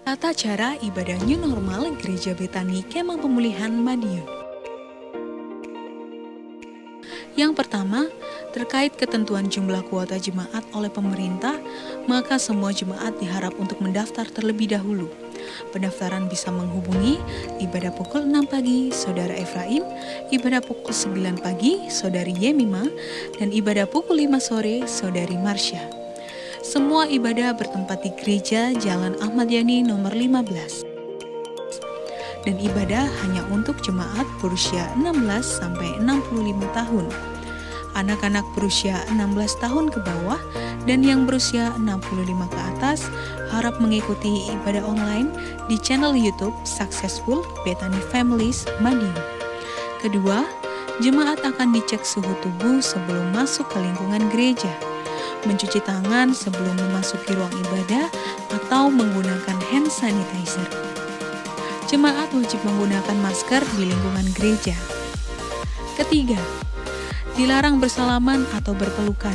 Tata cara ibadah new normal Gereja Betani Kemah Pemulihan Madiun. Yang pertama, terkait ketentuan jumlah kuota jemaat oleh pemerintah, maka semua jemaat diharap untuk mendaftar terlebih dahulu. Pendaftaran bisa menghubungi ibadah pukul 6 pagi, Saudara Efraim, ibadah pukul 9 pagi, Saudari Yemima, dan ibadah pukul 5 sore, Saudari Marsha. Semua ibadah bertempat di Gereja Jalan Ahmad Yani nomor 15. Dan ibadah hanya untuk jemaat berusia 16 sampai 65 tahun. Anak-anak berusia 16 tahun ke bawah dan yang berusia 65 ke atas harap mengikuti ibadah online di channel YouTube Successful Betani Families Madiun. Kedua, jemaat akan dicek suhu tubuh sebelum masuk ke lingkungan gereja, mencuci tangan sebelum memasuki ruang ibadah atau menggunakan hand sanitizer. Jemaat wajib menggunakan masker di lingkungan gereja. Ketiga, dilarang bersalaman atau berpelukan,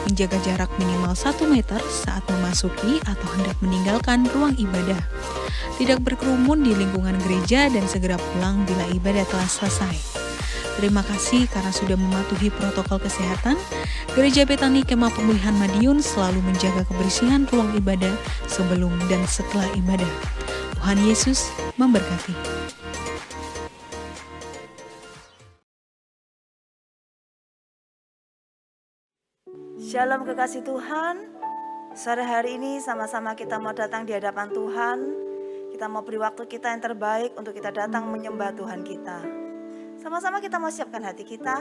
menjaga jarak minimal 1 meter saat memasuki atau hendak meninggalkan ruang ibadah, tidak berkerumun di lingkungan gereja dan segera pulang bila ibadah telah selesai. Terima kasih karena sudah mematuhi protokol kesehatan. Gereja Betani Kemah Pemulihan Madiun selalu menjaga kebersihan ruang ibadah sebelum dan setelah ibadah. Tuhan Yesus memberkati. Shalom kekasih Tuhan. Sore hari ini sama-sama kita mau datang di hadapan Tuhan. Kita mau beri waktu kita yang terbaik untuk kita datang menyembah Tuhan kita. Sama-sama kita mau siapkan hati kita.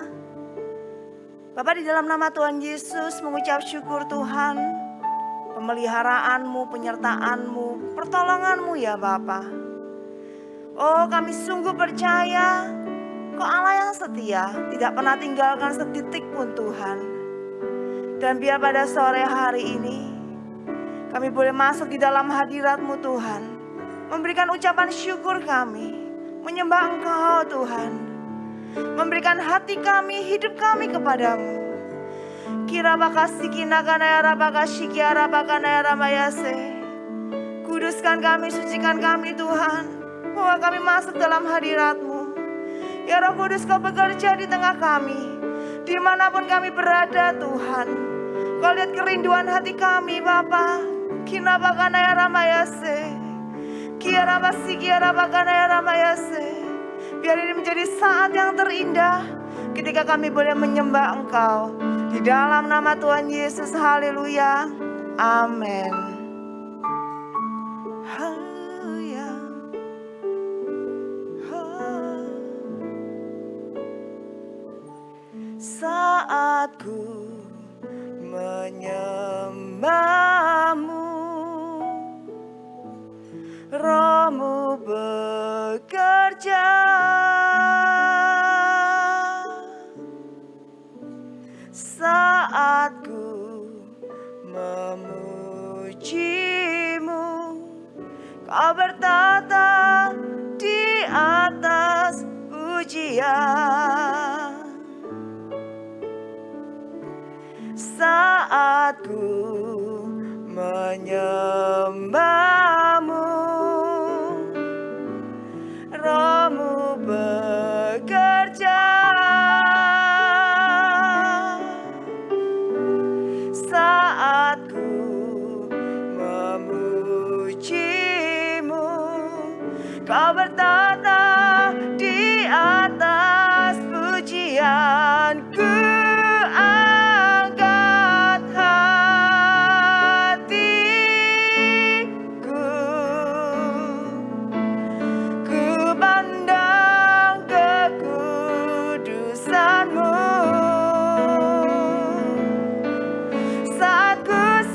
Bapa, di dalam nama Tuhan Yesus mengucap syukur Tuhan, pemeliharaanmu, penyertaanmu, pertolonganmu ya Bapa. Oh, kami sungguh percaya Kau Allah yang setia, tidak pernah tinggalkan setitik pun Tuhan. Dan biar pada sore hari ini kami boleh masuk di dalam hadirat-Mu Tuhan, memberikan ucapan syukur kami, menyembah Engkau Tuhan, memberikan hati kami, hidup kami kepadamu. Kira bakasi kinakana rabakashiki arabakana ramayase. Kuduskan kami, sucikan kami Tuhan, bahwa kami masuk dalam hadirat-Mu. Ya Roh Kudus, Kau bekerja di tengah kami, dimanapun kami berada Tuhan. Kau lihat kerinduan hati kami Bapa. Kinabakana ya ramayase. Kiarabasi kiarabakana ya ramayase. Biar ini menjadi saat yang terindah ketika kami boleh menyembah Engkau. Di dalam nama Tuhan Yesus, haleluya, amin. Haleluya. Saat ku menyembah-Mu, Roh-Mu bekerja. Saat ku memuji-Mu, Kau bertata di atas pujian. Saat ku menyembah-Mu, Roh-Mu bekerja. Saat ku memuji-Mu, Kau bertata di atas pujianku.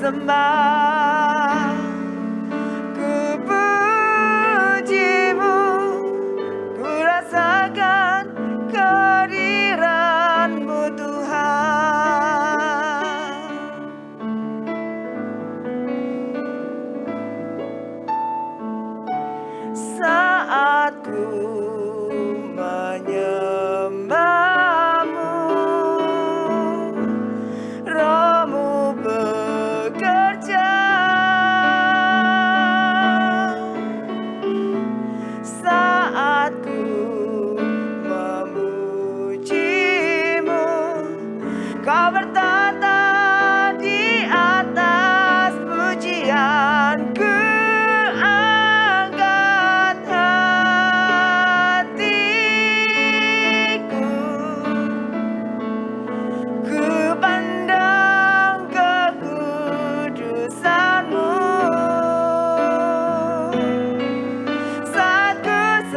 Sembah, ku puji-Mu, ku rasakan kehadiran-Mu Tuhan. Saat ku menyembah-Mu, Roh-Mu bekerja.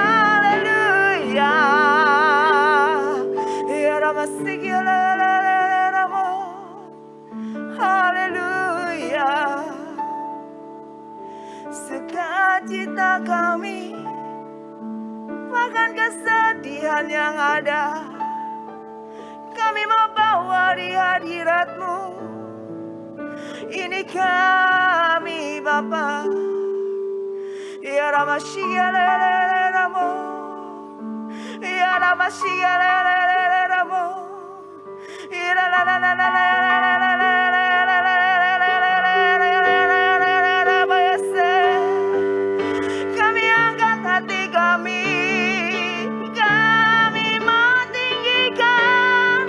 haleluya. Ya Ramasiki Ramo, haleluya. Sukacita kami, bahkan kesedihan yang ada, kami mau bawa di hadirat-Mu. Ini kami Bapa. Ya Ramasya Ramo, Ya Ramasya Ramo, Ya kami angkat hati kami mau tinggikan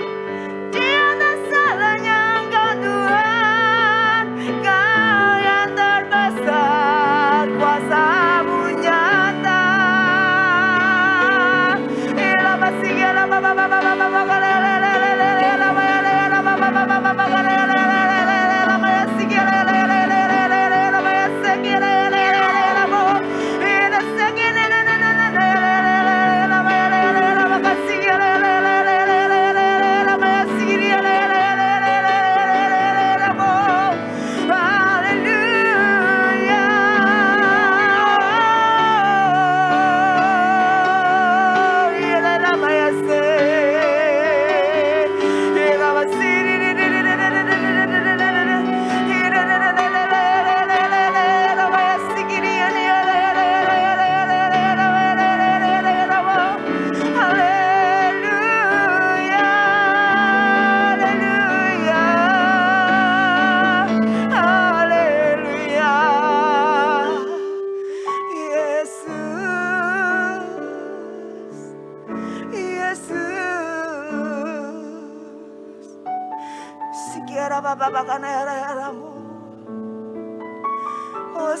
di atas segalanya Engkau Tuhan, Kau yang terbesar, kuasa-Mu nyata. Ila basi, ila baba baba baba baba, ila baba baba baba baba,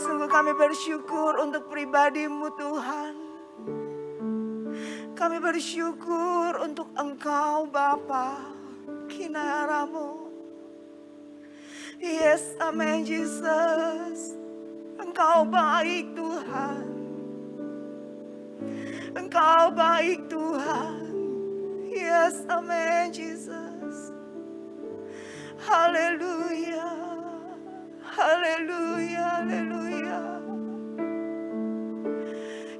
Sungguh kami bersyukur untuk pribadi-Mu Tuhan. Kami bersyukur untuk Engkau Bapa. Kinayaramu. Yes, amen Jesus. Engkau baik Tuhan. Engkau baik Tuhan. Yes, amen Jesus. Haleluya. Haleluya, haleluya.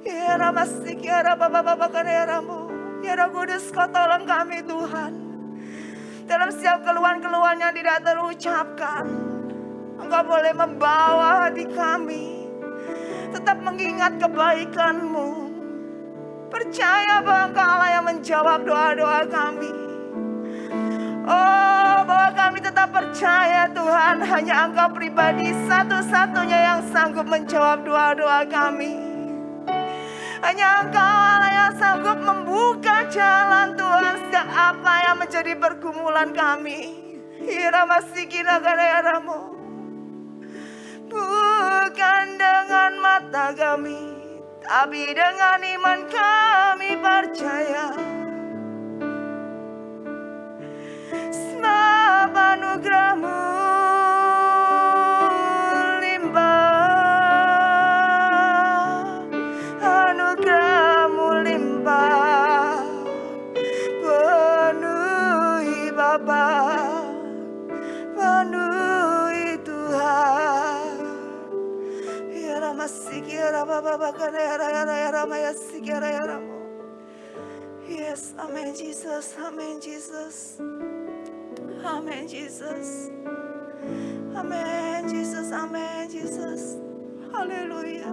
Ya Ramasik, ya Rabba-Bapa-Bakan, ya Ramu. Ya Roh Kudus, Kau tolong kami Tuhan. Dalam setiap keluhan-keluhan yang tidak terucapkan, Engkau boleh membawa hati kami tetap mengingat kebaikan-Mu. Percaya bahwa Engkau Allah yang menjawab doa-doa kami. Oh, bahwa kami tetap percaya Tuhan, hanya Engkau pribadi satu-satunya yang sanggup menjawab doa-doa kami. Hanya Engkau Allah yang sanggup membuka jalan Tuhan setiap apa yang menjadi pergumulan kami. Hiramasikinagarayaramu. Bukan dengan mata kami, tapi dengan iman kami percaya. Sebab anugerah-Mu limpah, anugerah-Mu limpah, penuhi Bapa, penuhi Tuhan. Ya Ramasik, ya Rabba-Bapa-Bakan, ya Ramayasik, ya Ramu. Yes, amen Jesus, amen Jesus. Amen Jesus. Amen Jesus, amen Jesus. Haleluya.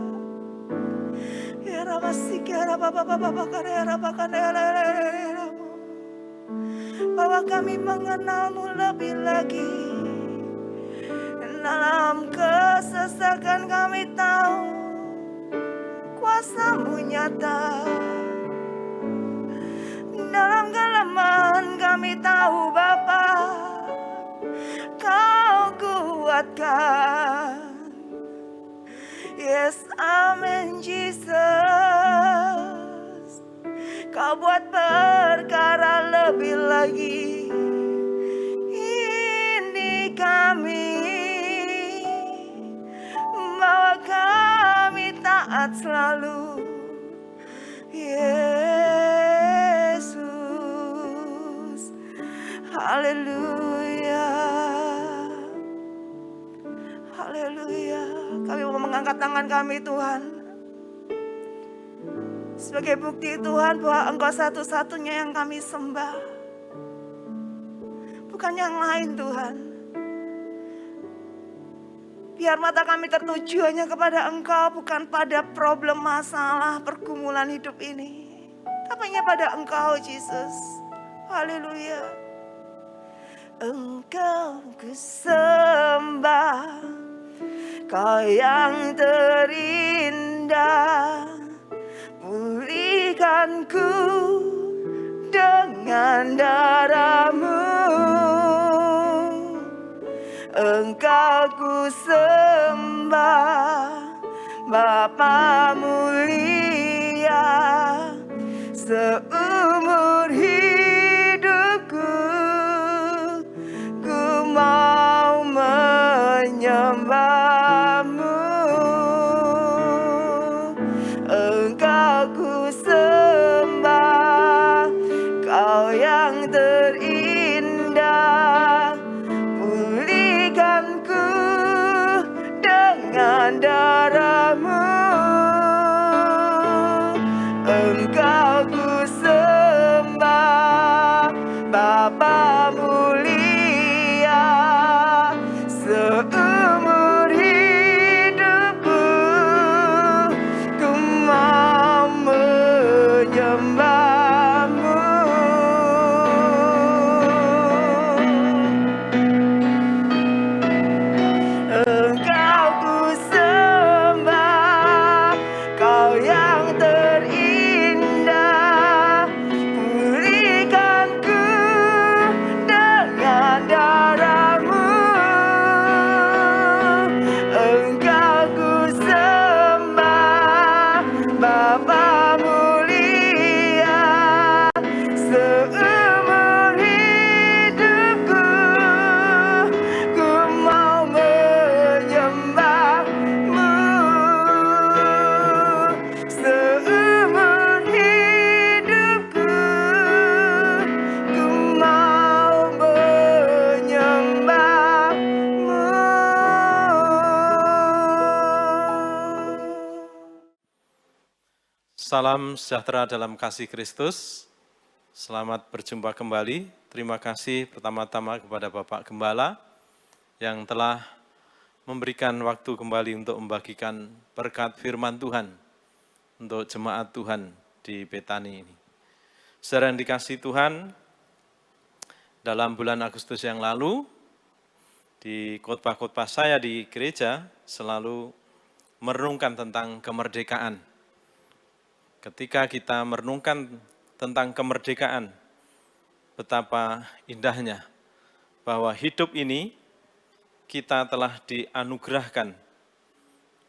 Ya Ramasik, ya Rabba-Bapa-Bakan, ya Rabakan, ya Ramu. Bahwa kami mengenal-Mu lebih lagi. Dalam kesesakan kami tahu kuasa-Mu nyata. Dalam kelemahan kami tahu Bapa, Kau kuatkan. Yes, amen Jesus. Kau buat perkara lebih lagi. Ini kami, bahwa kami taat selalu. Yesus, haleluya, haleluya. Kami mau mengangkat tangan kami Tuhan, sebagai bukti Tuhan bahwa Engkau satu-satunya yang kami sembah, bukan yang lain Tuhan. Biar mata kami tertuju hanya kepada Engkau, bukan pada problem, masalah, pergumulan hidup ini, tapi hanya pada Engkau, Yesus. Haleluya. Engkau kusembah, Kau yang terindah. Pulihkanku dengan darah-Mu. Engkau ku sembah, Bapa mulia. Seumur hidupku ku mau menyembah-Mu. Engkau ku sembah, Kau yang terindah. Pulihkanku dengan darah-Mu. Engkau ku sembah, Bapa mulia. Seumur hidupku ku mau menyembah-Mu. Engkau ku sembah, Kau yang terindah. Pulihkanku Salam sejahtera dalam kasih Kristus. Selamat berjumpa kembali. Terima kasih pertama-tama kepada Bapak Gembala yang telah memberikan waktu kembali untuk membagikan berkat firman Tuhan untuk jemaat Tuhan di Betani ini. Saudara yang dikasihi Tuhan, dalam bulan Agustus yang lalu, di khotbah-khotbah saya di gereja selalu merenungkan tentang kemerdekaan. Ketika kita merenungkan tentang kemerdekaan, betapa indahnya bahwa hidup ini kita telah dianugerahkan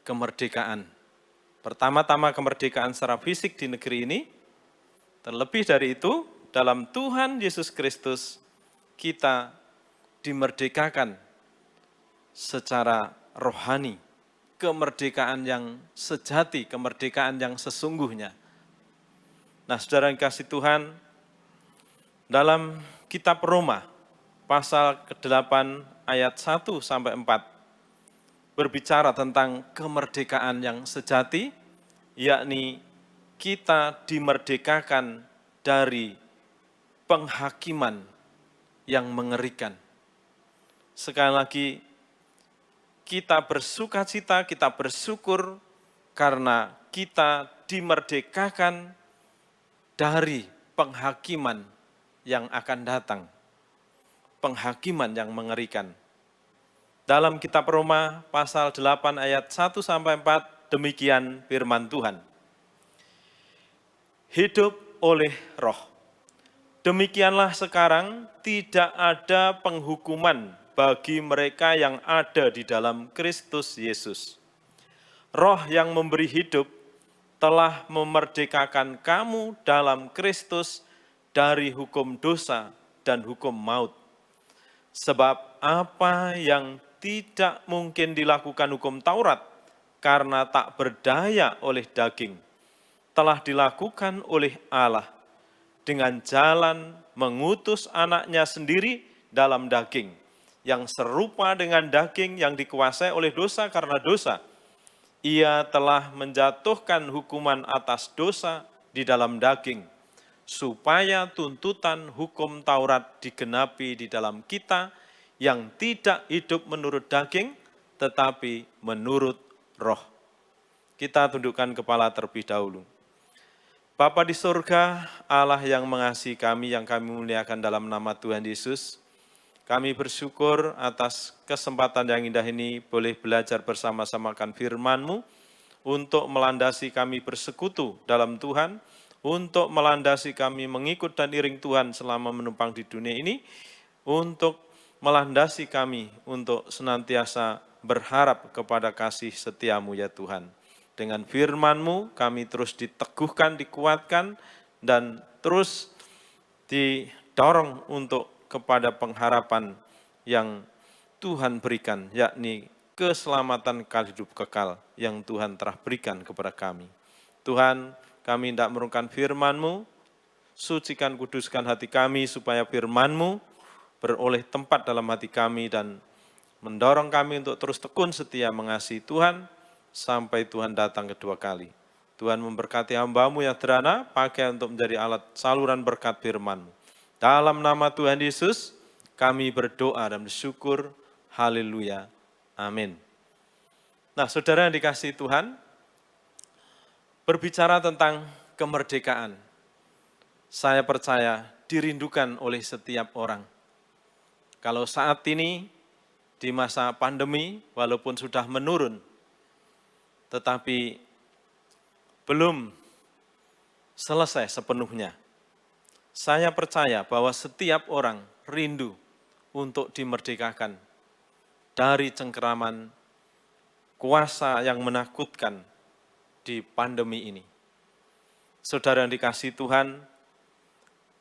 kemerdekaan. Pertama-tama kemerdekaan secara fisik di negeri ini, terlebih dari itu, dalam Tuhan Yesus Kristus kita dimerdekakan secara rohani, kemerdekaan yang sejati, kemerdekaan yang sesungguhnya. Nah, saudara yang kasih Tuhan, dalam kitab Roma, pasal ke-8 ayat 1-4, berbicara tentang kemerdekaan yang sejati, yakni kita dimerdekakan dari penghakiman yang mengerikan. Sekali lagi, kita bersukacita, kita bersyukur karena kita dimerdekakan dari penghakiman yang akan datang, penghakiman yang mengerikan. Dalam kitab Roma pasal 8 ayat 1-4, demikian firman Tuhan. Hidup oleh roh. Demikianlah sekarang tidak ada penghukuman bagi mereka yang ada di dalam Kristus Yesus. Roh yang memberi hidup telah memerdekakan kamu dalam Kristus dari hukum dosa dan hukum maut. Sebab apa yang tidak mungkin dilakukan hukum Taurat karena tak berdaya oleh daging, telah dilakukan oleh Allah dengan jalan mengutus anaknya sendiri dalam daging, yang serupa dengan daging yang dikuasai oleh dosa karena dosa. Ia telah menjatuhkan hukuman atas dosa di dalam daging, supaya tuntutan hukum Taurat digenapi di dalam kita yang tidak hidup menurut daging, tetapi menurut roh. Kita tundukkan kepala terlebih dahulu. Bapa di surga, Allah yang mengasihi kami, yang kami muliakan dalam nama Tuhan Yesus, kami bersyukur atas kesempatan yang indah ini boleh belajar bersama-sama akan firman-Mu untuk melandasi kami bersekutu dalam Tuhan, untuk melandasi kami mengikut dan iring Tuhan selama menumpang di dunia ini, untuk melandasi kami untuk senantiasa berharap kepada kasih setia-Mu ya Tuhan. Dengan firman-Mu kami terus diteguhkan, dikuatkan, dan terus didorong untuk kepada pengharapan yang Tuhan berikan, yakni keselamatan hidup kekal yang Tuhan telah berikan kepada kami. Tuhan, kami hendak merenungkan firman-Mu, sucikan, kuduskan hati kami, supaya firman-Mu beroleh tempat dalam hati kami dan mendorong kami untuk terus tekun setia mengasihi Tuhan, sampai Tuhan datang kedua kali. Tuhan memberkati hamba-Mu yang derana, pakai untuk menjadi alat saluran berkat firman-Mu. Dalam nama Tuhan Yesus, kami berdoa dan bersyukur. Haleluya. Amin. Nah, saudara yang dikasihi Tuhan, berbicara tentang kemerdekaan, saya percaya dirindukan oleh setiap orang. Kalau saat ini, di masa pandemi, walaupun sudah menurun, tetapi belum selesai sepenuhnya. Saya percaya bahwa setiap orang rindu untuk dimerdekakan dari cengkeraman kuasa yang menakutkan di pandemi ini. Saudara yang dikasihi Tuhan,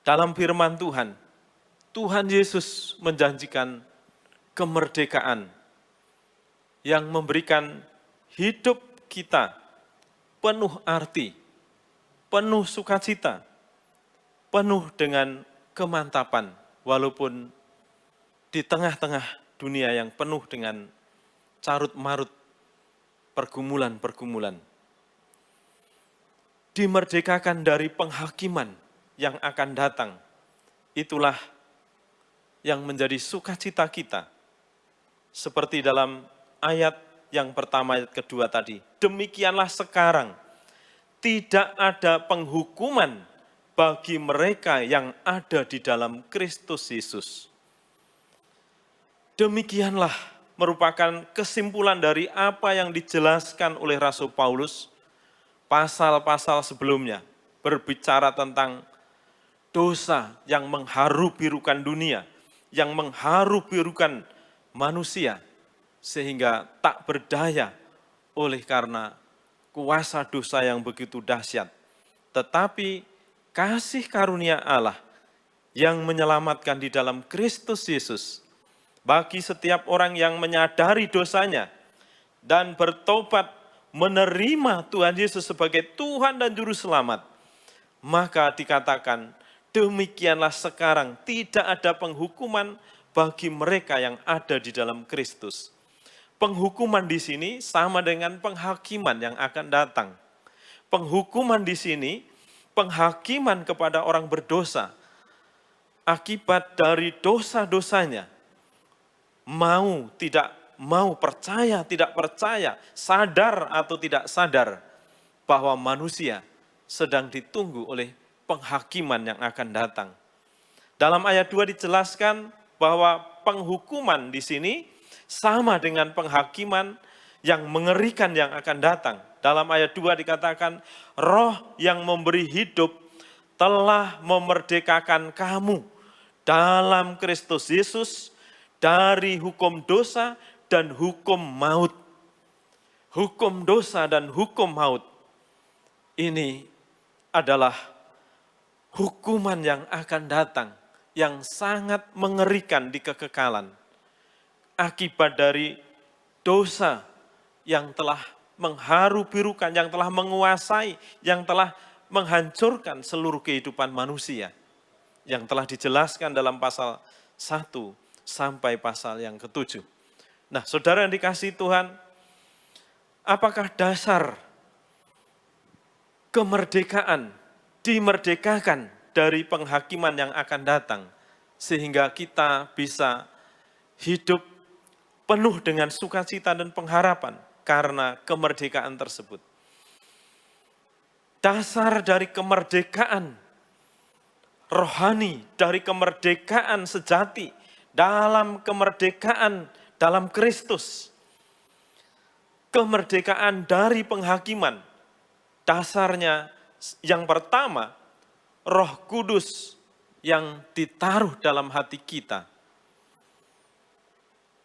dalam firman Tuhan, Tuhan Yesus menjanjikan kemerdekaan yang memberikan hidup kita penuh arti, penuh sukacita, penuh dengan kemantapan, walaupun di tengah-tengah dunia yang penuh dengan carut-marut pergumulan-pergumulan. dimerdekakan dari penghakiman yang akan datang. Itulah yang menjadi sukacita kita. Seperti dalam ayat yang pertama, ayat kedua tadi. Demikianlah sekarang, tidak ada penghukuman bagi mereka yang ada di dalam Kristus Yesus. Demikianlah merupakan kesimpulan dari apa yang dijelaskan oleh Rasul Paulus, pasal-pasal sebelumnya, berbicara tentang dosa yang mengharu-birukan dunia, yang mengharu-birukan manusia, sehingga tak berdaya oleh karena kuasa dosa yang begitu dahsyat. Tetapi kasih karunia Allah yang menyelamatkan di dalam Kristus Yesus, bagi setiap orang yang menyadari dosanya dan bertobat menerima Tuhan Yesus sebagai Tuhan dan Juru Selamat, maka dikatakan, demikianlah sekarang tidak ada penghukuman bagi mereka yang ada di dalam Kristus. Penghukuman di sini sama dengan penghakiman yang akan datang. Penghukuman di sini, penghakiman kepada orang berdosa, akibat dari dosa-dosanya, mau tidak mau, percaya tidak percaya, sadar atau tidak sadar, bahwa manusia sedang ditunggu oleh penghakiman yang akan datang. Dalam ayat 2 dijelaskan bahwa penghukuman di sini sama dengan penghakiman yang mengerikan yang akan datang. Dalam ayat 2 dikatakan, Roh yang memberi hidup telah memerdekakan kamu dalam Kristus Yesus dari hukum dosa dan hukum maut. Hukum dosa dan hukum maut ini adalah hukuman yang akan datang, yang sangat mengerikan di kekekalan. Akibat dari dosa yang telah mengharu-birukan, yang telah menguasai, yang telah menghancurkan seluruh kehidupan manusia. Yang telah dijelaskan dalam pasal 1 sampai pasal yang ke-7. Nah, saudara yang dikasihi Tuhan, apakah dasar kemerdekaan, dimerdekakan dari penghakiman yang akan datang, sehingga kita bisa hidup penuh dengan sukacita dan pengharapan karena kemerdekaan tersebut. Dasar dari kemerdekaan rohani, dari kemerdekaan sejati, dalam kemerdekaan dalam Kristus. Kemerdekaan dari penghakiman, dasarnya yang pertama, Roh Kudus yang ditaruh dalam hati kita,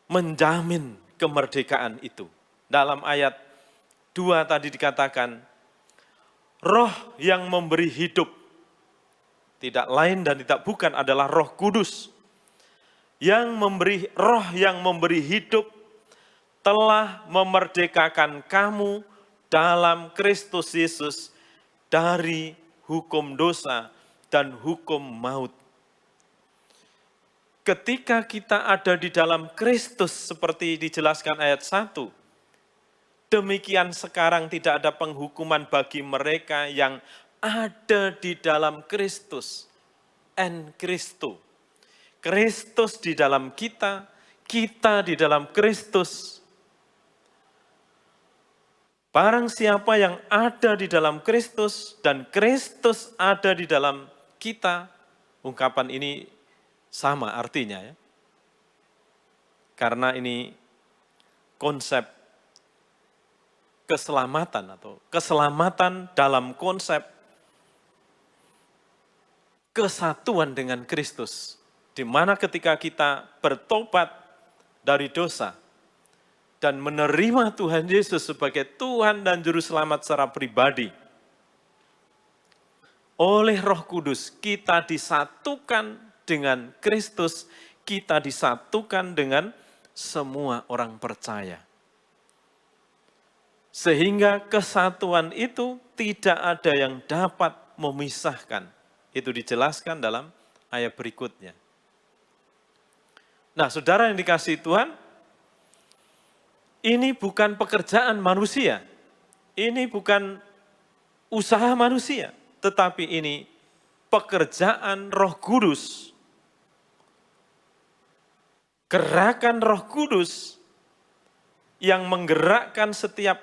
menjamin kemerdekaan itu. Dalam ayat 2 tadi dikatakan, Roh yang memberi hidup, tidak lain dan tidak bukan adalah Roh Kudus. Roh yang memberi hidup telah memerdekakan kamu dalam Kristus Yesus dari hukum dosa dan hukum maut. Ketika kita ada di dalam Kristus seperti dijelaskan ayat 1, demikian sekarang tidak ada penghukuman bagi mereka yang ada di dalam Kristus. En Christo. Kristus di dalam kita, kita di dalam Kristus. Barang siapa yang ada di dalam Kristus dan Kristus ada di dalam kita, ungkapan ini sama artinya ya. Karena ini konsep keselamatan atau keselamatan dalam konsep kesatuan dengan Kristus. Di mana ketika kita bertobat dari dosa dan menerima Tuhan Yesus sebagai Tuhan dan Juru Selamat secara pribadi, oleh Roh Kudus kita disatukan dengan Kristus, kita disatukan dengan semua orang percaya. Sehingga kesatuan itu tidak ada yang dapat memisahkan. Itu dijelaskan dalam ayat berikutnya. Nah, saudara yang dikasihi Tuhan, ini bukan pekerjaan manusia. Ini bukan usaha manusia, tetapi ini pekerjaan Roh Kudus. Gerakan Roh Kudus yang menggerakkan setiap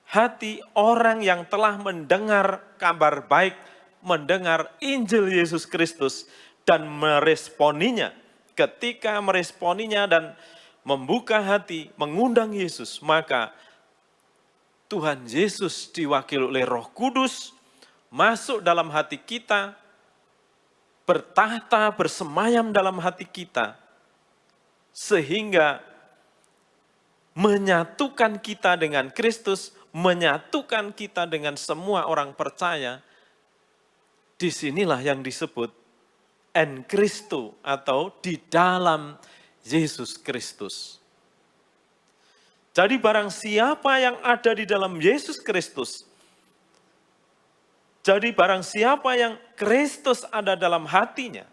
hati orang yang telah mendengar kabar baik, mendengar Injil Yesus Kristus dan meresponinya. Ketika meresponinya dan membuka hati, mengundang Yesus, maka Tuhan Yesus diwakili oleh Roh Kudus masuk dalam hati kita, bertahta, bersemayam dalam hati kita, sehingga menyatukan kita dengan Kristus, menyatukan kita dengan semua orang percaya. Disinilah yang disebut en Christo atau di dalam Yesus Kristus. Jadi barang siapa yang ada di dalam Yesus Kristus, jadi barang siapa yang Kristus ada dalam hatinya,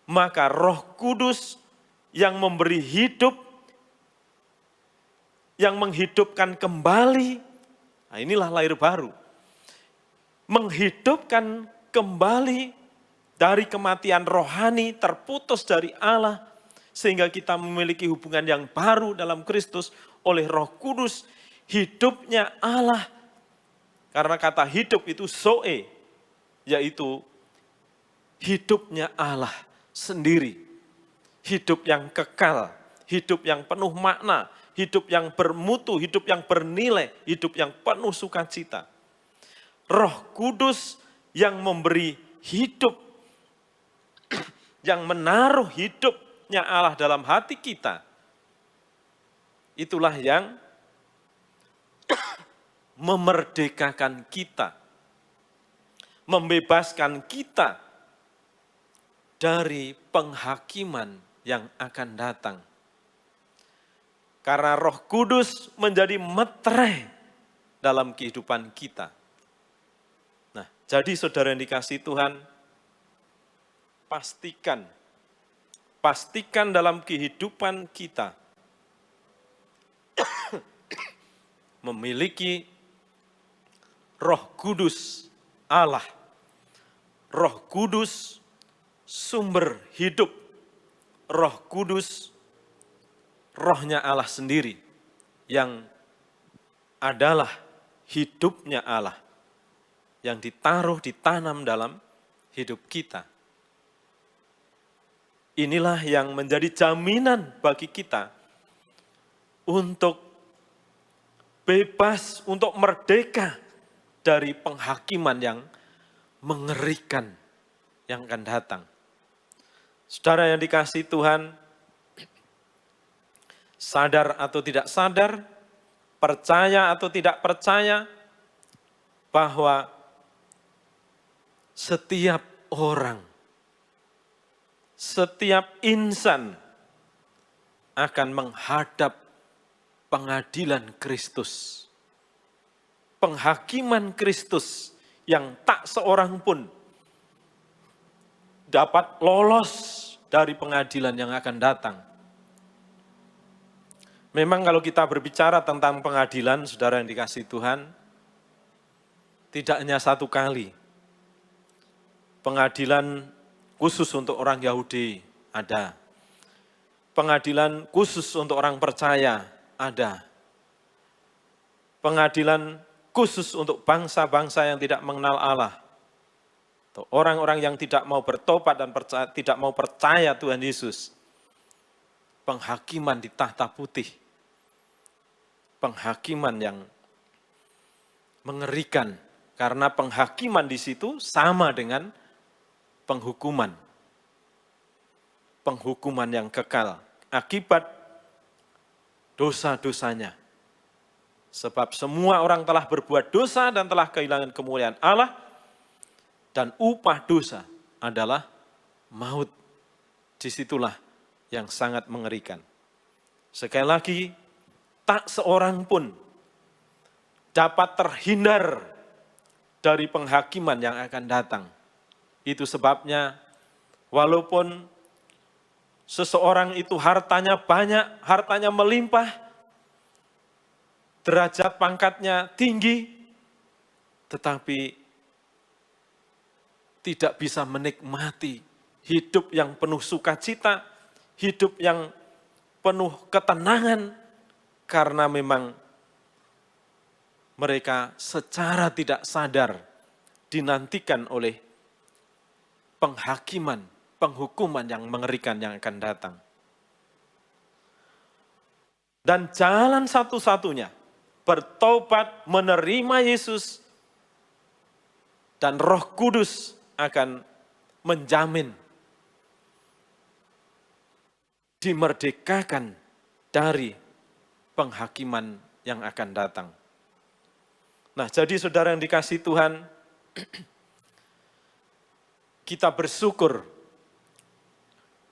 maka Roh Kudus yang memberi hidup, yang menghidupkan kembali, nah inilah lahir baru. Menghidupkan kembali dari kematian rohani, terputus dari Allah, sehingga kita memiliki hubungan yang baru dalam Kristus oleh Roh Kudus, hidupnya Allah. Karena kata hidup itu zoe, yaitu hidupnya Allah sendiri. Hidup yang kekal, hidup yang penuh makna, hidup yang bermutu, hidup yang bernilai, hidup yang penuh sukacita. Roh Kudus yang memberi hidup, yang menaruh hidupnya Allah dalam hati kita, itulah yang memerdekakan kita, membebaskan kita dari penghakiman yang akan datang. Karena Roh Kudus menjadi meterai dalam kehidupan kita. Nah, jadi saudara yang dikasihi Tuhan, pastikan dalam kehidupan kita memiliki Roh Kudus Allah, Roh Kudus sumber hidup, Roh Kudus rohnya Allah sendiri yang adalah hidupnya Allah yang ditaruh, ditanam dalam hidup kita. Inilah yang menjadi jaminan bagi kita untuk bebas, untuk merdeka dari penghakiman yang mengerikan yang akan datang. Saudara yang dikasihi Tuhan, sadar atau tidak sadar, percaya atau tidak percaya, bahwa setiap orang, setiap insan akan menghadap pengadilan Kristus. Penghakiman Kristus yang tak seorang pun dapat lolos dari pengadilan yang akan datang. Memang kalau kita berbicara tentang pengadilan, saudara yang dikasihi Tuhan, tidak hanya satu kali. Pengadilan khusus untuk orang Yahudi ada. Pengadilan khusus untuk orang percaya ada. Pengadilan khusus untuk bangsa-bangsa yang tidak mengenal Allah. Atau orang-orang yang tidak mau bertobat dan tidak mau percaya Tuhan Yesus. Penghakiman di tahta putih. Penghakiman yang mengerikan. Karena penghakiman di situ sama dengan penghukuman. Penghukuman yang kekal. Akibat dosa-dosanya. Sebab semua orang telah berbuat dosa dan telah kehilangan kemuliaan Allah. Dan upah dosa adalah maut. Disitulah yang sangat mengerikan. Sekali lagi, tak seorang pun dapat terhindar dari penghakiman yang akan datang. Itu sebabnya, walaupun seseorang itu hartanya banyak, hartanya melimpah, derajat pangkatnya tinggi, tetapi tidak bisa menikmati hidup yang penuh sukacita, hidup yang penuh ketenangan, karena memang mereka secara tidak sadar dinantikan oleh penghakiman, penghukuman yang mengerikan yang akan datang. Dan jalan satu-satunya, bertobat, menerima Yesus, dan Roh Kudus akan menjamin dimerdekakan dari penghakiman yang akan datang. Nah, jadi saudara yang dikasihi Tuhan, kita bersyukur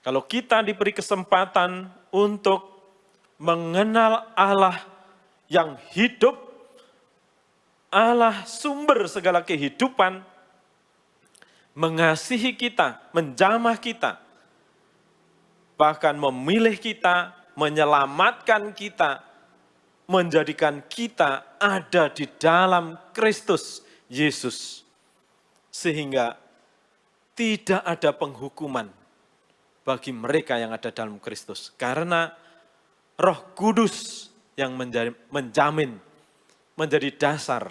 kalau kita diberi kesempatan untuk mengenal Allah yang hidup, Allah sumber segala kehidupan, mengasihi kita, menjamah kita, bahkan memilih kita, menyelamatkan kita, menjadikan kita ada di dalam Kristus Yesus. Sehingga tidak ada penghukuman bagi mereka yang ada dalam Kristus. Karena Roh Kudus yang menjamin, menjadi dasar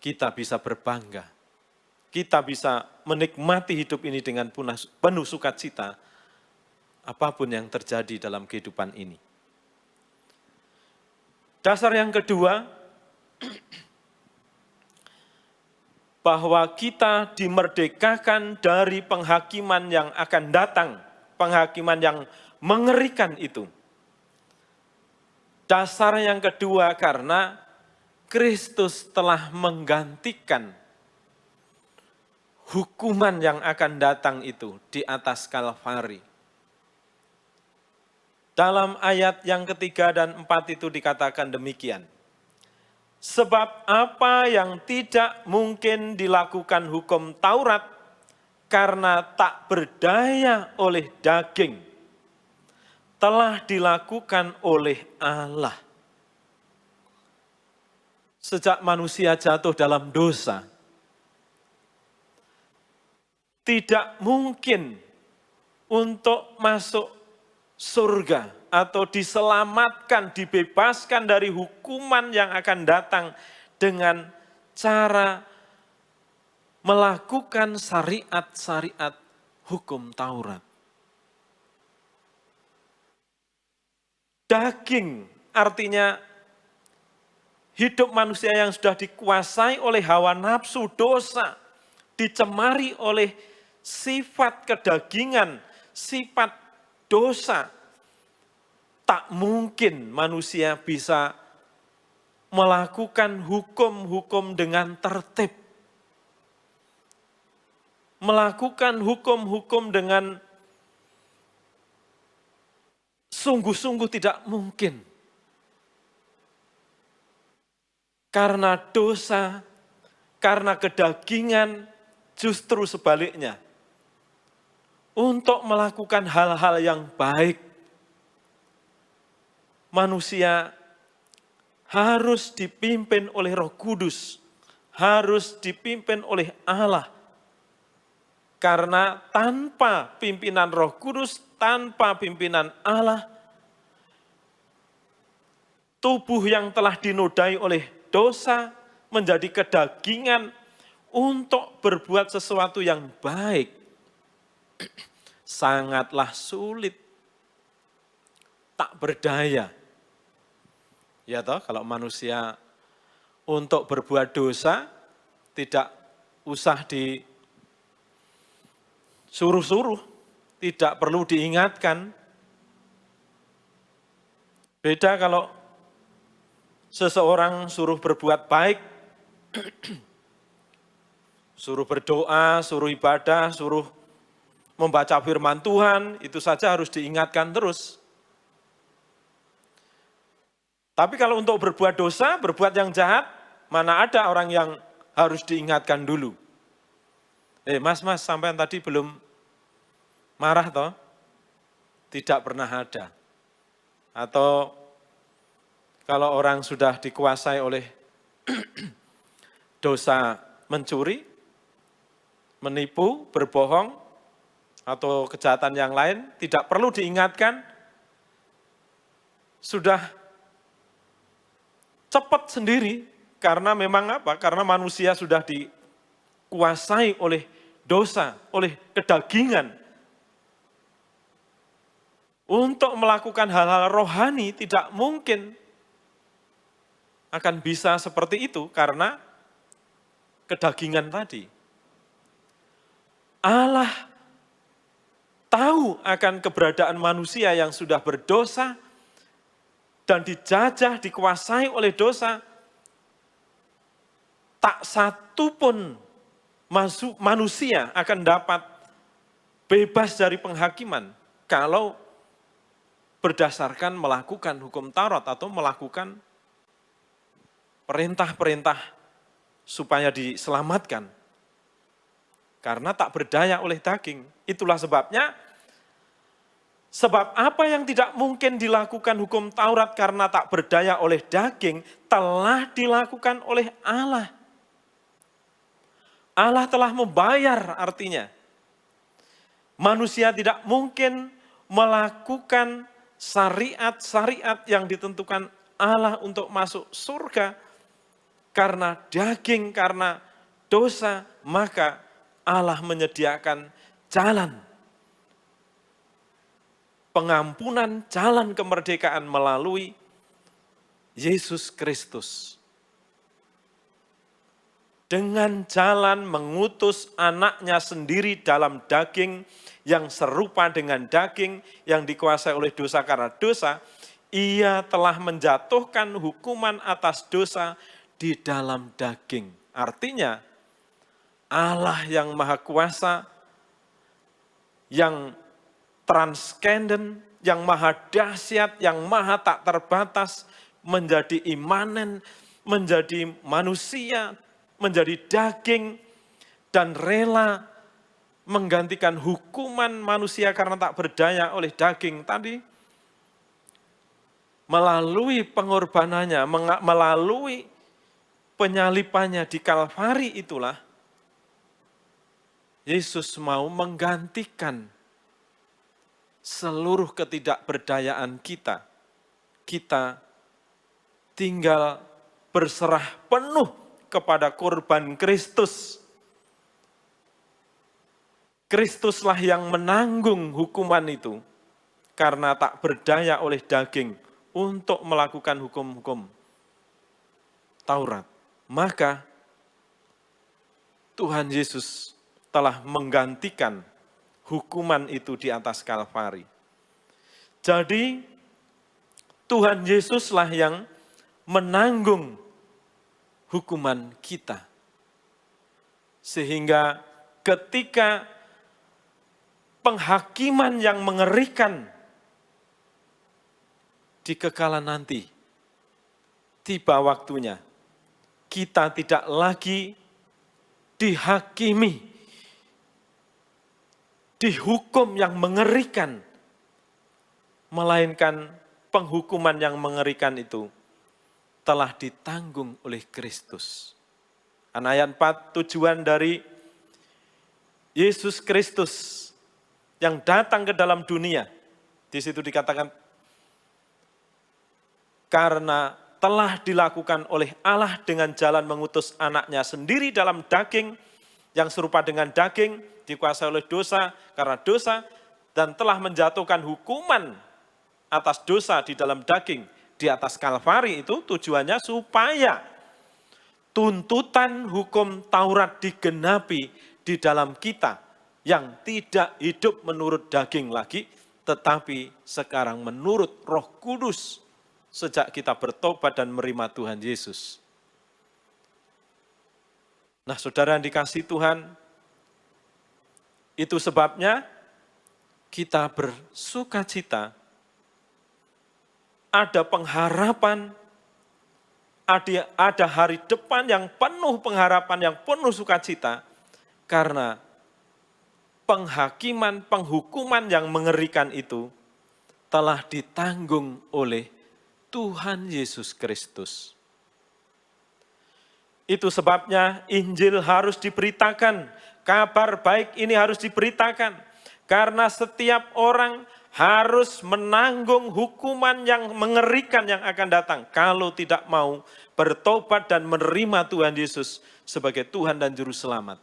kita bisa berbangga. Kita bisa menikmati hidup ini dengan penuh sukacita, apapun yang terjadi dalam kehidupan ini. Dasar yang kedua, bahwa kita dimerdekakan dari penghakiman yang akan datang, penghakiman yang mengerikan itu. Dasar yang kedua karena Kristus telah menggantikan hukuman yang akan datang itu di atas Kalvari. Dalam ayat yang ketiga dan 4 itu dikatakan demikian. Sebab apa yang tidak mungkin dilakukan hukum Taurat karena tak berdaya oleh daging, telah dilakukan oleh Allah. Sejak manusia jatuh dalam dosa, tidak mungkin untuk masuk surga atau diselamatkan, dibebaskan dari hukuman yang akan datang dengan cara melakukan syariat-syariat hukum Taurat. Daging artinya hidup manusia yang sudah dikuasai oleh hawa nafsu dosa, dicemari oleh sifat kedagingan, sifat dosa. Tak mungkin manusia bisa melakukan hukum-hukum dengan tertib. Melakukan hukum-hukum dengan sungguh-sungguh tidak mungkin. Karena dosa, karena kedagingan, justru sebaliknya. Untuk melakukan hal-hal yang baik, manusia harus dipimpin oleh Roh Kudus, harus dipimpin oleh Allah. Karena tanpa pimpinan Roh Kudus, tanpa pimpinan Allah, tubuh yang telah dinodai oleh dosa menjadi kedagingan untuk berbuat sesuatu yang baik, sangatlah sulit, tak berdaya. Ya toh, kalau manusia untuk berbuat dosa tidak usah disuruh-suruh, tidak perlu diingatkan. Beda kalau seseorang suruh berbuat baik, suruh berdoa, suruh ibadah, suruh membaca firman Tuhan, itu saja harus diingatkan terus. Tapi kalau untuk berbuat dosa, berbuat yang jahat, mana ada orang yang harus diingatkan dulu. Mas, sampai tadi belum marah toh? Tidak pernah ada. Atau kalau orang sudah dikuasai oleh dosa mencuri, menipu, berbohong, atau kejahatan yang lain, tidak perlu diingatkan, sudah cepat sendiri, karena memang apa? Karena manusia sudah dikuasai oleh dosa, oleh kedagingan. Untuk melakukan hal-hal rohani tidak mungkin akan bisa seperti itu, karena kedagingan tadi. Allah tahu akan keberadaan manusia yang sudah berdosa dan dijajah, dikuasai oleh dosa. Tak satu pun manusia akan dapat bebas dari penghakiman kalau berdasarkan melakukan hukum Taurat atau melakukan perintah-perintah supaya diselamatkan. Karena tak berdaya oleh daging. Itulah sebabnya, sebab apa yang tidak mungkin dilakukan hukum Taurat karena tak berdaya oleh daging, telah dilakukan oleh Allah. Allah telah membayar, artinya. Manusia tidak mungkin melakukan syariat-syariat yang ditentukan Allah untuk masuk surga karena daging, karena dosa, maka Allah menyediakan jalan pengampunan, jalan kemerdekaan melalui Yesus Kristus. Dengan jalan mengutus anaknya sendiri dalam daging yang serupa dengan daging yang dikuasai oleh dosa karena dosa, ia telah menjatuhkan hukuman atas dosa di dalam daging. Artinya, Allah yang maha kuasa, yang transcendent, yang maha dahsyat, yang maha tak terbatas, menjadi imanen, menjadi manusia, menjadi daging, dan rela menggantikan hukuman manusia karena tak berdaya oleh daging tadi, melalui pengorbanannya, melalui penyalipannya di Kalvari itulah, Yesus mau menggantikan seluruh ketidakberdayaan kita. Kita tinggal berserah penuh kepada korban Kristus. Kristuslah yang menanggung hukuman itu karena tak berdaya oleh daging untuk melakukan hukum-hukum Taurat. Maka Tuhan Yesus telah menggantikan hukuman itu di atas Kalvari. Jadi Tuhan Yesuslah yang menanggung hukuman kita. Sehingga ketika penghakiman yang mengerikan di kekalan nanti tiba waktunya, kita tidak lagi dihakimi, dihukum yang mengerikan, melainkan penghukuman yang mengerikan itu telah ditanggung oleh Kristus. Ayat 4, tujuan dari Yesus Kristus yang datang ke dalam dunia, di situ dikatakan, karena telah dilakukan oleh Allah dengan jalan mengutus anaknya sendiri dalam daging, yang serupa dengan daging, dikuasai oleh dosa karena dosa, dan telah menjatuhkan hukuman atas dosa di dalam daging di atas Kalvari. Itu tujuannya supaya tuntutan hukum Taurat digenapi di dalam kita yang tidak hidup menurut daging lagi, tetapi sekarang menurut Roh Kudus sejak kita bertobat dan menerima Tuhan Yesus. Nah, saudara yang dikasihi Tuhan, itu sebabnya kita bersukacita, ada pengharapan, ada hari depan yang penuh pengharapan, yang penuh sukacita, karena penghakiman, penghukuman yang mengerikan itu telah ditanggung oleh Tuhan Yesus Kristus. Itu sebabnya Injil harus diberitakan, kabar baik ini harus diberitakan. Karena setiap orang harus menanggung hukuman yang mengerikan yang akan datang kalau tidak mau bertobat dan menerima Tuhan Yesus sebagai Tuhan dan Juru Selamat.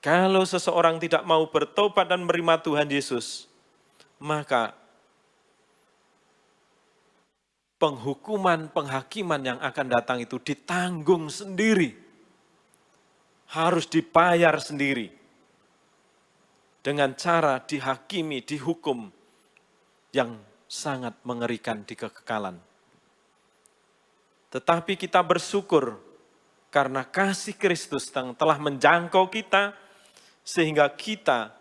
Kalau seseorang tidak mau bertobat dan menerima Tuhan Yesus, maka penghukuman, penghakiman yang akan datang itu ditanggung sendiri. Harus dibayar sendiri. Dengan cara dihakimi, dihukum yang sangat mengerikan di kekekalan. Tetapi kita bersyukur karena kasih Kristus yang telah menjangkau kita, sehingga kita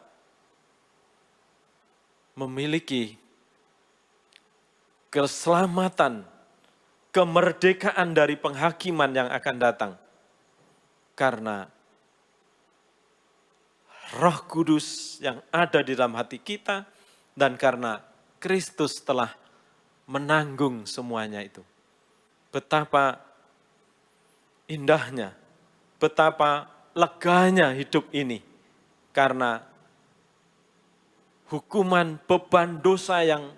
memiliki keselamatan, kemerdekaan dari penghakiman yang akan datang. Karena Roh Kudus yang ada di dalam hati kita, dan karena Kristus telah menanggung semuanya itu. Betapa indahnya, betapa leganya hidup ini. Karena hukuman beban dosa yang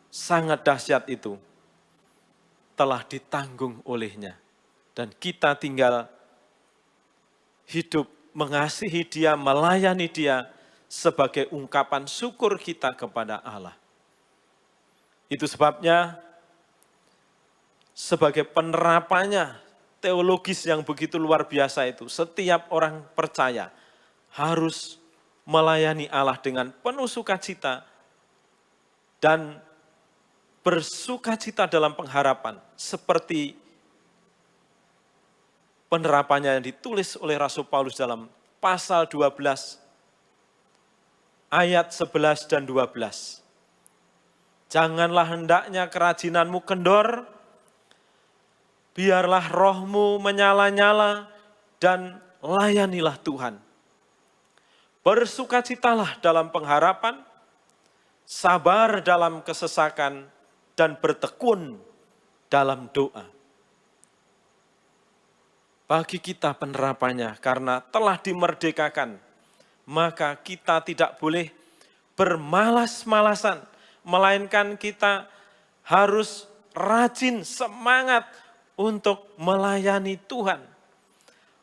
sangat dahsyat itu telah ditanggung olehnya. Dan kita tinggal hidup mengasihi Dia, melayani Dia sebagai ungkapan syukur kita kepada Allah. Itu sebabnya sebagai penerapannya teologis yang begitu luar biasa itu, setiap orang percaya harus melayani Allah dengan penuh sukacita dan bersukacita dalam pengharapan, seperti penerapannya yang ditulis oleh Rasul Paulus dalam pasal 12 ayat 11 dan 12. Janganlah hendaknya kerajinanmu kendor, biarlah rohmu menyala-nyala dan layanilah Tuhan. Bersukacitalah dalam pengharapan, sabar dalam kesesakan, dan bertekun dalam doa. Bagi kita penerapannya, karena telah dimerdekakan, maka kita tidak boleh bermalas-malasan, melainkan kita harus rajin, semangat untuk melayani Tuhan.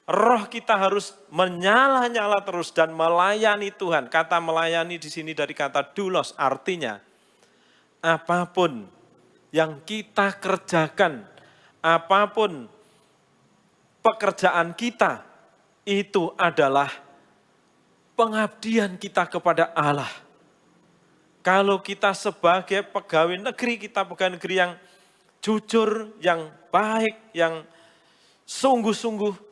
Roh kita harus menyala-nyala terus dan melayani Tuhan. Kata melayani di sini dari kata doulos, artinya apapun yang kita kerjakan, apapun pekerjaan kita, itu adalah pengabdian kita kepada Allah. Kalau kita sebagai pegawai negeri, kita pegawai negeri yang jujur, yang baik, yang sungguh-sungguh,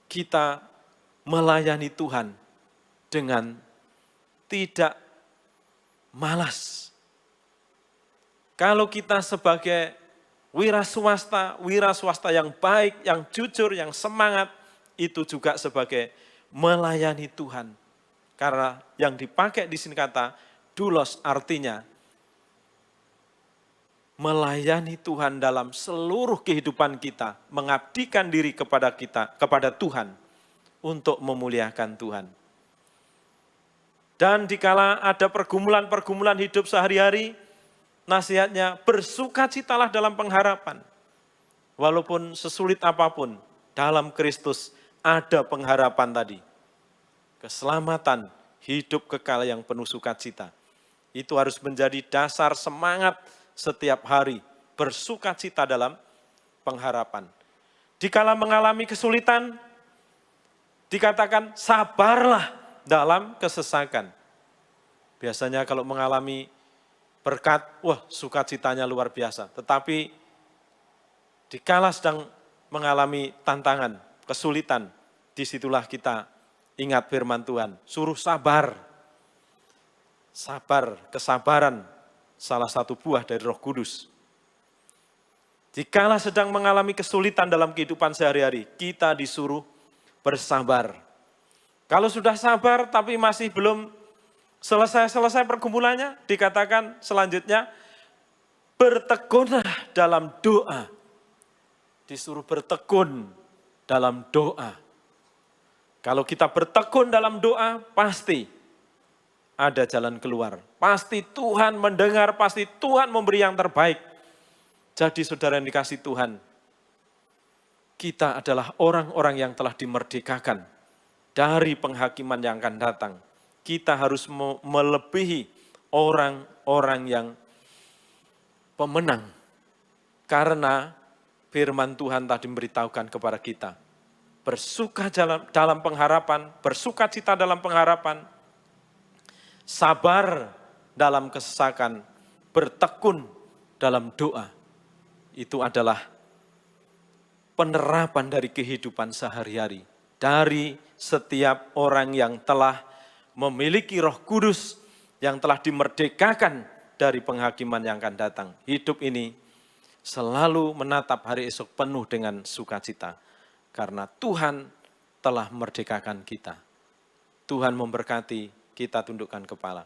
kita melayani Tuhan dengan tidak malas. Kalau kita sebagai wira swasta yang baik, yang jujur, yang semangat, itu juga sebagai melayani Tuhan. Karena yang dipakai di sini kata doulos, artinya melayani Tuhan dalam seluruh kehidupan kita, mengabdikan diri kepada Tuhan untuk memuliakan Tuhan. Dan dikala ada pergumulan-pergumulan hidup sehari-hari, nasihatnya bersukacitalah dalam pengharapan. Walaupun sesulit apapun, dalam Kristus ada pengharapan tadi. Keselamatan, hidup kekal yang penuh sukacita. Itu harus menjadi dasar semangat setiap hari, bersukacita dalam pengharapan. Dikala mengalami kesulitan, dikatakan sabarlah dalam kesesakan. Biasanya kalau mengalami berkat, wah sukacitanya luar biasa. Tetapi dikala sedang mengalami tantangan, kesulitan, disitulah kita ingat firman Tuhan, suruh sabar. Sabar, kesabaran, salah satu buah dari Roh Kudus. Dikala sedang mengalami kesulitan dalam kehidupan sehari-hari, kita disuruh bersabar. Kalau sudah sabar tapi masih belum selesai pergumulannya, dikatakan selanjutnya, bertekunlah dalam doa. disuruh bertekun dalam doa. Kalau kita bertekun dalam doa, pasti ada jalan keluar. Pasti Tuhan mendengar, pasti Tuhan memberi yang terbaik. Jadi saudara yang dikasih Tuhan, kita adalah orang-orang yang telah dimerdekakan dari penghakiman yang akan datang. Kita harus melebihi orang-orang yang pemenang. Karena firman Tuhan tadi memberitahukan kepada kita, bersuka dalam pengharapan, bersukacita dalam pengharapan, sabar dalam kesesakan, bertekun dalam doa. Itu adalah penerapan dari kehidupan sehari-hari. Dari setiap orang yang telah memiliki Roh Kudus, yang telah dimerdekakan dari penghakiman yang akan datang. Hidup ini selalu menatap hari esok penuh dengan sukacita. Karena Tuhan telah memerdekakan kita. Tuhan memberkati, kita tundukkan kepala.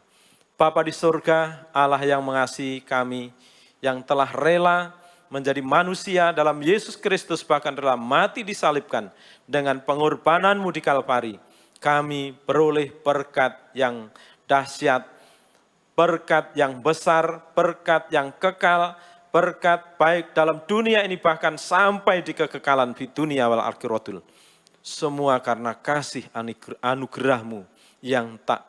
Bapa di surga, Allah yang mengasihi kami, yang telah rela menjadi manusia dalam Yesus Kristus, bahkan rela mati disalibkan dengan pengorbananmu di Kalvari. Kami beroleh berkat yang dahsyat, berkat yang besar, berkat yang kekal, berkat baik dalam dunia ini bahkan sampai di kekekalan di dunia wal akhiratul. Semua karena kasih anugerahmu yang tak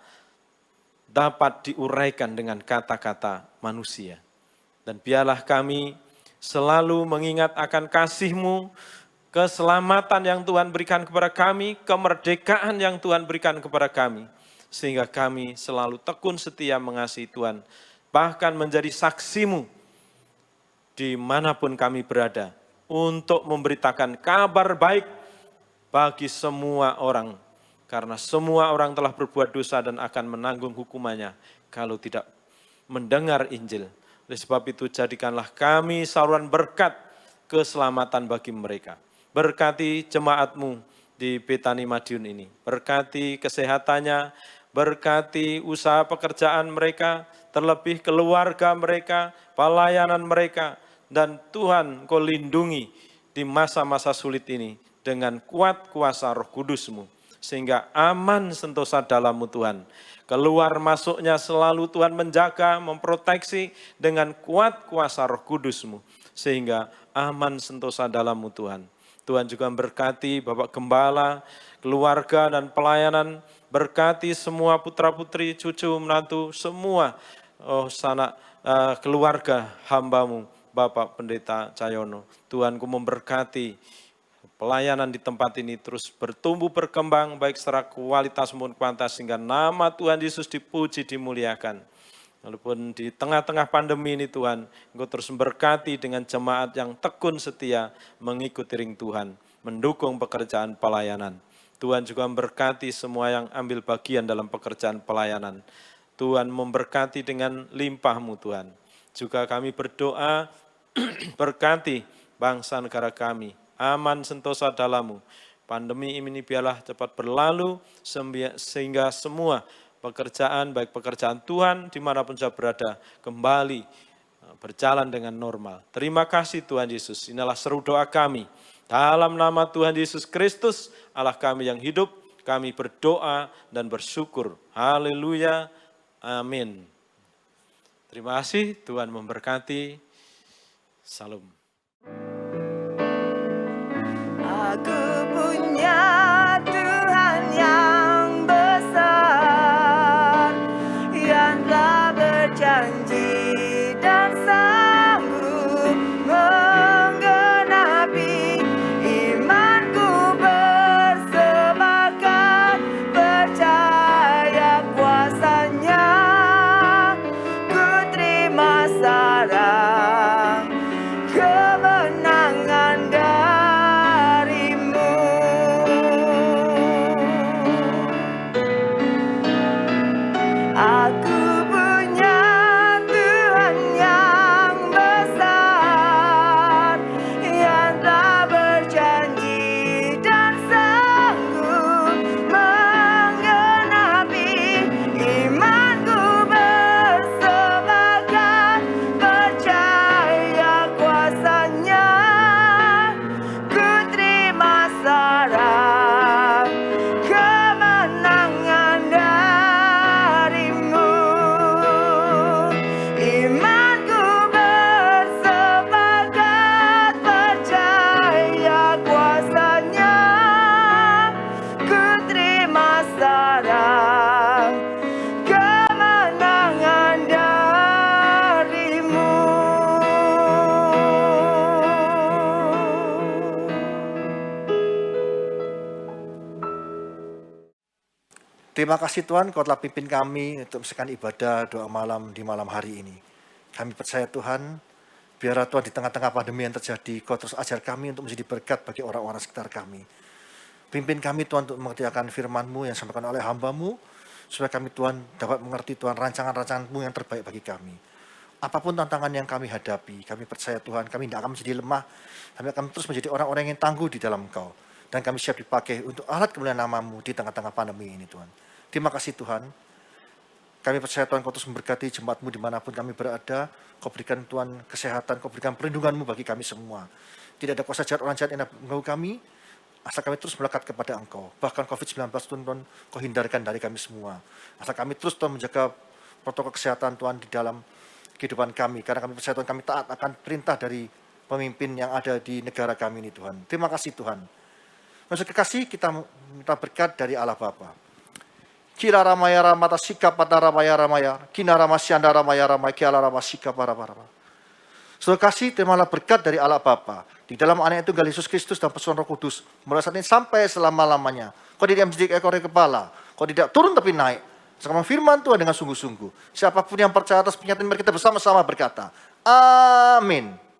dapat diuraikan dengan kata-kata manusia. Dan biarlah kami selalu mengingat akan kasih-Mu, keselamatan yang Tuhan berikan kepada kami, kemerdekaan yang Tuhan berikan kepada kami. Sehingga kami selalu tekun setia mengasihi Tuhan, bahkan menjadi saksi-Mu dimanapun kami berada, untuk memberitakan kabar baik bagi semua orang. Karena semua orang telah berbuat dosa dan akan menanggung hukumannya kalau tidak mendengar Injil. Oleh sebab itu jadikanlah kami saluran berkat keselamatan bagi mereka. Berkati jemaat-Mu di Betani Madiun ini. Berkati kesehatannya, berkati usaha pekerjaan mereka, terlebih keluarga mereka, pelayanan mereka. Dan Tuhan Kau lindungi di masa-masa sulit ini dengan kuat kuasa Roh Kudus-Mu. Sehingga aman sentosa dalam-Mu Tuhan. Keluar masuknya selalu Tuhan menjaga, memproteksi dengan kuat kuasa Roh Kudus-Mu. Sehingga aman sentosa dalam-Mu Tuhan. Tuhan juga memberkati Bapak Gembala, keluarga dan pelayanan. Berkati semua putra-putri, cucu, menantu, semua sanak keluarga hamba-Mu, Bapak Pendeta Cahyono. Tuhan Ku memberkati pelayanan di tempat ini terus bertumbuh berkembang baik secara kualitas maupun kuantitas sehingga nama Tuhan Yesus dipuji dimuliakan. Walaupun di tengah-tengah pandemi ini Tuhan, Engkau terus memberkati dengan jemaat yang tekun setia mengikuti ring Tuhan, mendukung pekerjaan pelayanan. Tuhan juga memberkati semua yang ambil bagian dalam pekerjaan pelayanan. Tuhan memberkati dengan limpah-Mu Tuhan. Juga kami berdoa berkati bangsa negara kami. Aman sentosa dalam-Mu. Pandemi ini biarlah cepat berlalu sehingga semua pekerjaan, baik pekerjaan Tuhan dimanapun saya berada, kembali berjalan dengan normal. Terima kasih Tuhan Yesus. Inilah seru doa kami. Dalam nama Tuhan Yesus Kristus, Allah kami yang hidup, kami berdoa dan bersyukur. Haleluya. Amin. Terima kasih, Tuhan memberkati. Salam. Aku punya Tuhan yang besar, yang telah berjanji dan sanggup menggenapi. Imanku bersemangat, percaya kuasa-Nya. Ku terima sarang Terima kasih Tuhan, Kau telah pimpin kami untuk melaksanakan ibadah doa malam di malam hari ini. Kami percaya Tuhan, biarlah Tuhan di tengah-tengah pandemi yang terjadi, Kau terus ajar kami untuk menjadi berkat bagi orang-orang sekitar kami. Pimpin kami Tuhan untuk mengerti akan firman-Mu yang disampaikan oleh hamba-Mu, supaya kami Tuhan dapat mengerti Tuhan rancangan-rancangan-Mu yang terbaik bagi kami. Apapun tantangan yang kami hadapi, kami percaya Tuhan, kami tidak akan menjadi lemah, kami akan terus menjadi orang-orang yang tangguh di dalam Kau. Dan kami siap dipakai untuk alat kemuliaan nama-Mu di tengah-tengah pandemi ini Tuhan. Terima kasih Tuhan. Kami percaya Tuhan Kau terus memberkati jemaat-Mu dimanapun kami berada. Kau berikan Tuhan kesehatan, Kau berikan perlindungan-Mu bagi kami semua. Tidak ada kuasa jahat orang jahat yang mengganggu kami, asal kami terus melekat kepada Engkau. Bahkan COVID-19 Tuhan, Kau hindarkan dari kami semua. Asal kami terus Tuhan menjaga protokol kesehatan Tuhan di dalam kehidupan kami. Karena kami percaya Tuhan kami taat akan perintah dari pemimpin yang ada di negara kami ini Tuhan. Terima kasih Tuhan. Maksud kekasih kita minta berkat dari Allah Bapa. Kira ramaya ramata sikap pada ramaya ramaya, kina ramasianda ramaya ramaya, kiala ramasika para. Saudara kasih, terimalah berkat dari Allah Bapa di dalam anak itu Yesus Kristus dan persekutuan Roh Kudus mulai saat ini sampai selama-lamanya. Kau tidak menjadi ekor kepala, kau tidak turun tapi naik. Sekarang firman Tuhan dengan sungguh-sungguh. Siapapun yang percaya atas pernyataan kita bersama-sama berkata, amin.